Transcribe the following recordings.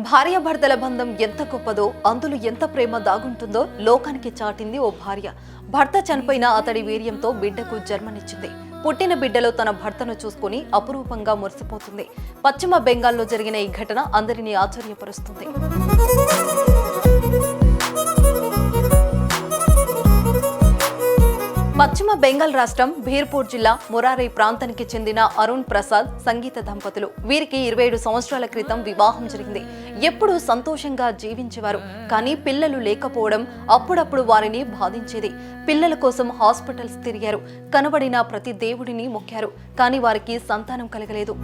భార్యాభర్తల బంధం ఎంత గొప్పదో, అందులో ఎంత ప్రేమ దాగుంటుందో లోకానికి చాటింది ఓ భార్య. భర్త చనిపోయిన అతడి వీర్యంతో బిడ్డకు జన్మనిచ్చింది. పుట్టిన బిడ్డలో తన భర్తను చూసుకుని అపురూపంగా మురిసిపోతుంది. పశ్చిమ బెంగాల్లో జరిగిన ఈ ఘటన అందరినీ ఆశ్చర్యపరుస్తుంది. పశ్చిమ బెంగాల్ రాష్ట్రం భీర్పూర్ జిల్లా మురారై ప్రాంతానికి చెందిన అరుణ్ ప్రసాద్, సంగీత దంపతులు. వీరికి 27 సంవత్సరాల క్రితం వివాహం జరిగింది. ఎప్పుడూ సంతోషంగా జీవించేవారు. కానీ పిల్లలు లేకపోవడం అప్పుడప్పుడు వారిని బాధించేది. పిల్లల కోసం హాస్పిటల్స్ తిరిగారు. కనబడిన ప్రతి దేవుడిని మొక్కారు. కానీ వారికి సంతానం కలగలేదు.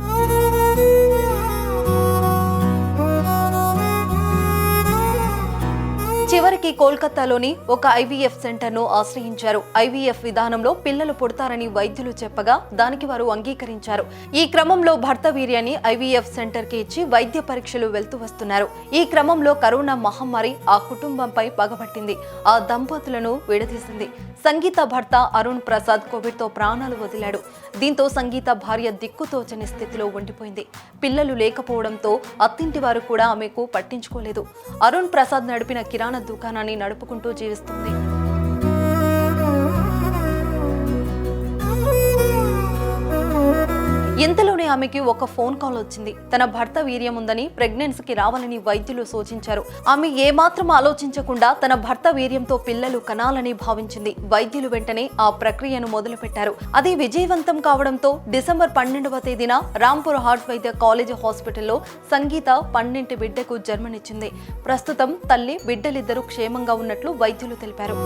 చివరికి కోల్కతాలోని ఒక ఐవీఎఫ్ సెంటర్ను ఆశ్రయించారు. ఐవీఎఫ్ విధానంలో పిల్లలు పుడతారని వైద్యులు చెప్పగా దానికి వారు అంగీకరించారు. ఈ క్రమంలో భర్త వీర్యాన్ని ఐవీఎఫ్ సెంటర్కి ఇచ్చి వైద్య పరీక్షలు వెళ్తూ వస్తున్నారు. ఈ క్రమంలో కరోనా మహమ్మారి ఆ కుటుంబంపై పగబట్టింది. ఆ దంపతులను విడదీసింది. సంగీత భర్త అరుణ్ ప్రసాద్ కోవిడ్తో ప్రాణాలు వదిలాడు. దీంతో సంగీత భార్య దిక్కుతోచని స్థితిలో ఉండిపోయింది. పిల్లలు లేకపోవడంతో అత్తింటి వారు కూడా ఆమెకు పట్టించుకోలేదు. అరుణ్ ప్రసాద్ నడిపిన కిరాణా దుకాణాన్ని నడుపుకుంటూ జీవిస్తుంది. ఇంతలోనే ఆమెకి ఒక ఫోన్ కాల్ వచ్చింది. తన భర్త వీర్యం ఉందని, ప్రెగ్నెన్సీకి రావాలని వైద్యులు సూచించారు. ఆమె ఏమాత్రం ఆలోచించకుండా తన భర్త వీర్యంతో పిల్లలు కనాలని భావించింది. వైద్యులు వెంటనే ఆ ప్రక్రియను మొదలుపెట్టారు. అది విజయవంతం కావడంతో డిసెంబర్ 12వ తేదీన రాంపూర్ హార్ట్ వైద్య కాలేజ్ హాస్పిటల్లో సంగీత 12 బిడ్డకు జన్మనిచ్చింది. ప్రస్తుతం తల్లి, బిడ్డలిద్దరూ క్షేమంగా ఉన్నట్లు వైద్యులు తెలిపారు.